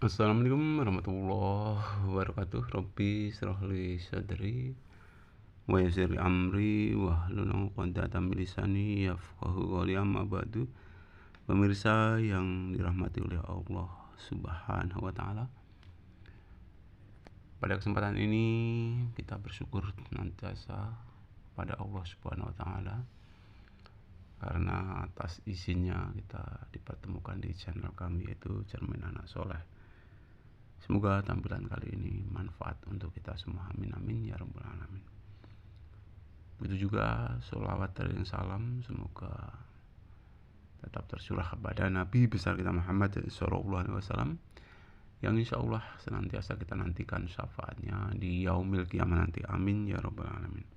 Assalamualaikum warahmatullahi wabarakatuh. Rabbi shrah li sadri wa yassir li amri wahlul 'uqdatam min lisani yafqahu qawli. Amma ba'du. Pemirsa yang dirahmati oleh Allah Subhanahu wa taala. Pada kesempatan ini kita bersyukur senantiasa pada Allah Subhanahu wa taala karena atas izinnya kita dipertemukan di channel kami, yaitu Cermin Anak Soleh. Semoga tampilan kali ini manfaat untuk kita semua. Amin amin ya rabbal alamin. Begitu juga sholawat dan salam semoga tetap tercurah kepada Nabi besar kita Muhammad sallallahu alaihi wasallam, yang insya Allah senantiasa kita nantikan syafaatnya di yaumil qiyamah nanti. Amin ya rabbal alamin.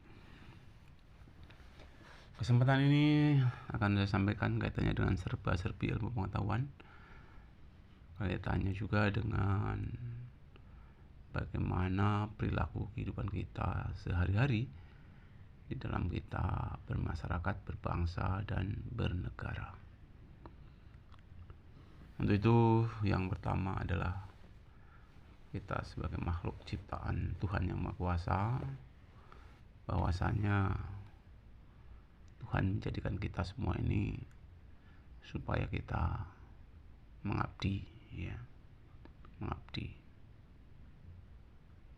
Kesempatan ini akan saya sampaikan kaitannya dengan serba-serbi ilmu pengetahuan, kaitannya juga dengan bagaimana perilaku kehidupan kita sehari-hari di dalam kita bermasyarakat, berbangsa, dan bernegara. Untuk itu yang pertama adalah kita sebagai makhluk ciptaan Tuhan yang Maha Kuasa, bahwasanya Tuhan menjadikan kita semua ini supaya kita mengabdi, ya, mengabdi.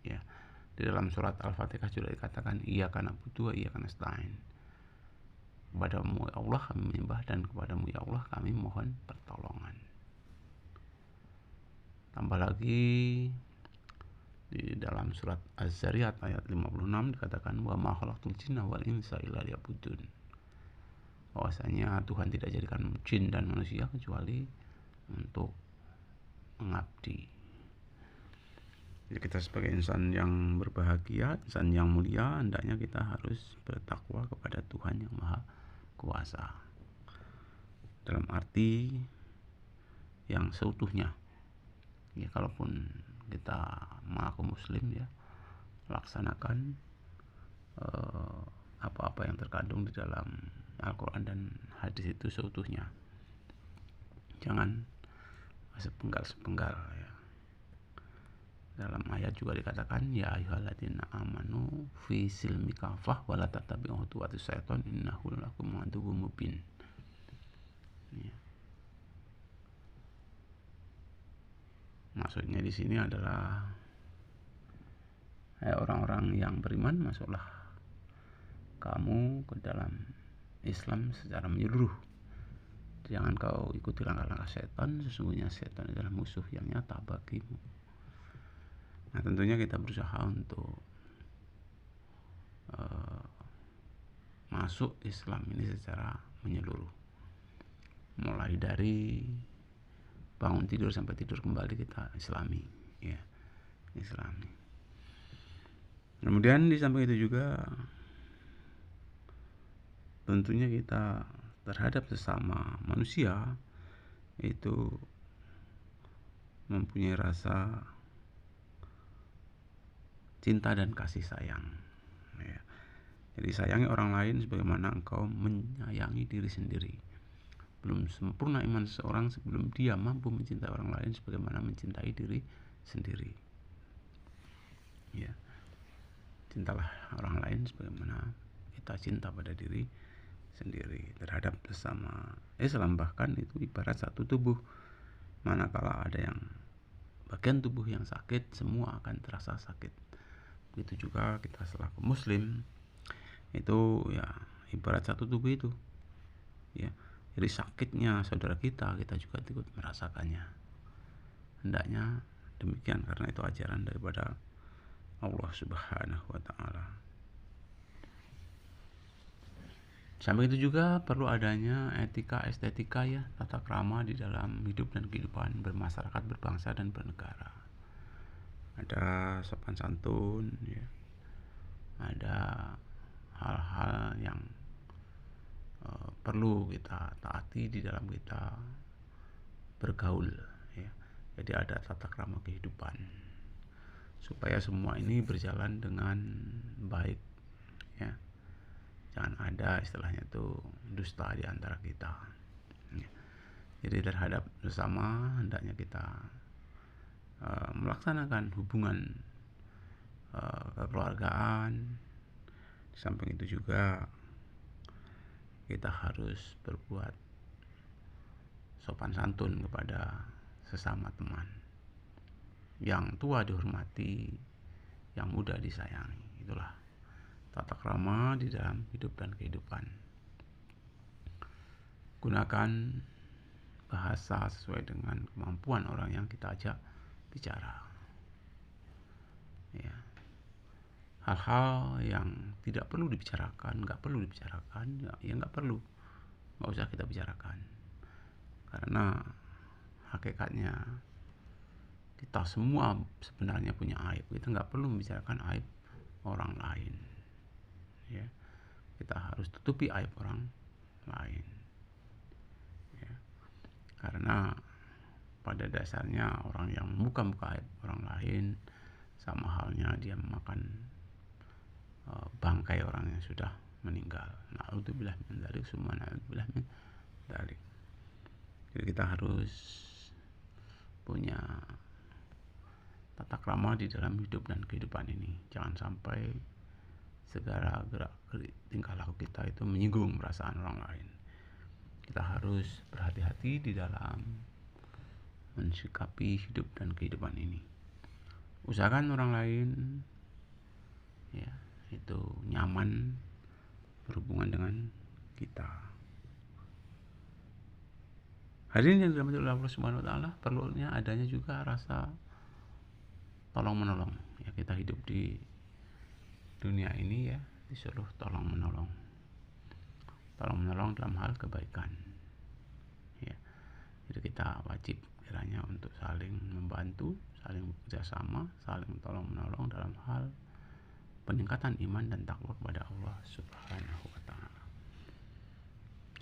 Ya, di dalam surat Al-Fatihah juga dikatakan iyyaka na'budu wa iyyaka nasta'in. Kepadamu ya Allah kami menyembah, dan kepadamu ya Allah kami mohon pertolongan. Tambah lagi di dalam surat Az-Zariyat ayat 56 dikatakan wa ma khalaqtul jinna wal insa illa liya'budun. Bahwasanya Tuhan tidak jadikan jin dan manusia kecuali untuk mengabdi. Jadi kita sebagai insan yang berbahagia, insan yang mulia, hendaknya kita harus bertakwa kepada Tuhan yang Maha Kuasa. Dalam arti yang seutuhnya. Ya, kalaupun kita mengaku muslim, ya, laksanakan apa-apa yang terkandung di dalam Al-Quran dan hadis itu seutuhnya. Jangan sepenggal-sepenggal, ya. Dalam ayat juga dikatakan ya ayyuhalladzina amanu fi silmi kafah wa la tattabi'u khutuwatis syaiton innahu lakum aduwwum mubin. Ya. Maksudnya di sini adalah orang-orang yang beriman, masuklah kamu ke dalam Islam secara menyeluruh. Jangan kau ikuti langkah-langkah setan, sesungguhnya setan adalah musuh yang nyata bagimu. Nah, tentunya kita berusaha untuk masuk Islam ini secara menyeluruh, mulai dari bangun tidur sampai tidur kembali kita Islami, ya, Islami. Kemudian di samping itu juga tentunya kita terhadap sesama manusia itu mempunyai rasa cinta dan kasih sayang, ya. Jadi sayangi orang lain sebagaimana engkau menyayangi diri sendiri. Belum sempurna iman seseorang sebelum dia mampu mencintai orang lain sebagaimana mencintai diri sendiri. Ya, cintalah orang lain sebagaimana kita cinta pada diri sendiri. Terhadap sesama Islam bahkan itu ibarat satu tubuh. Manakala ada yang bagian tubuh yang sakit, semua akan terasa sakit. Begitu juga kita selaku muslim itu, ya, ibarat satu tubuh itu, ya. Jadi sakitnya saudara kita juga ikut merasakannya. Hendaknya demikian, karena itu ajaran daripada Allah Subhanahu wa taala. Sampai itu juga perlu adanya etika, estetika, ya, tata krama di dalam hidup dan kehidupan bermasyarakat, berbangsa, dan bernegara. Ada sopan santun, ya. Ada hal-hal yang perlu kita taati di dalam kita bergaul, ya. Jadi ada tata krama kehidupan supaya semua ini berjalan dengan baik, ya. Jangan ada istilahnya itu dusta di antara kita, ya. Jadi terhadap sesama hendaknya kita melaksanakan hubungan kekeluargaan. Di samping itu juga kita harus berbuat sopan santun kepada sesama teman. Yang tua dihormati, yang muda disayangi. Itulah tata krama di dalam hidup dan kehidupan. Gunakan bahasa sesuai dengan kemampuan orang yang kita ajak bicara. Ya. Hal-hal yang tidak perlu dibicarakan, nggak perlu dibicarakan, ya nggak perlu, nggak usah kita bicarakan. Karena hakikatnya kita semua sebenarnya punya aib. Kita nggak perlu membicarakan aib orang lain. Ya, kita harus tutupi aib orang lain. Ya, karena pada dasarnya orang yang membuka aib orang lain sama halnya dia memakan bangkai orang yang sudah meninggal. Na'udzubillah min dzalik, summa na'udzubillah min dzalik. Jadi kita harus punya tata krama di dalam hidup dan kehidupan ini. Jangan sampai segala gerak tingkah laku kita itu menyinggung perasaan orang lain. Kita harus berhati-hati di dalam mensikapi hidup dan kehidupan ini. Usahakan orang lain ya itu nyaman berhubungan dengan kita. Hadirin yang dirahmati oleh Allah Subhanahu wa taala, perlunya adanya juga rasa tolong menolong. Ya, kita hidup di dunia ini ya disuruh tolong menolong. Tolong menolong dalam hal kebaikan. Ya. Jadi kita wajib kiranya untuk saling membantu, saling bekerjasama, saling tolong menolong dalam hal peningkatan iman dan takwa kepada Allah Subhanahu wa taala.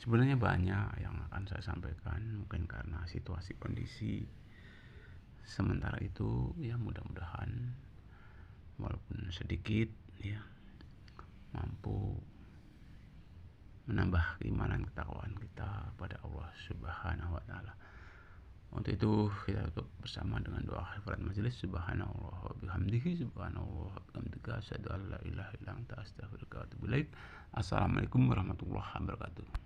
Sebenarnya banyak yang akan saya sampaikan, mungkin karena situasi kondisi sementara itu ya mudah-mudahan walaupun sedikit ya mampu menambah keimanan ketakwaan kita pada Allah Subhanahu wa taala. Untuk itu kita tutup bersama dengan doa hafalan majelis. Subhanallah wa bihamdihi, subhanallah wa bihamdika, asyhadu an la ilaha illa anta, astaghfiruka wa atubu ilaik. Assalamualaikum warahmatullahi wabarakatuh.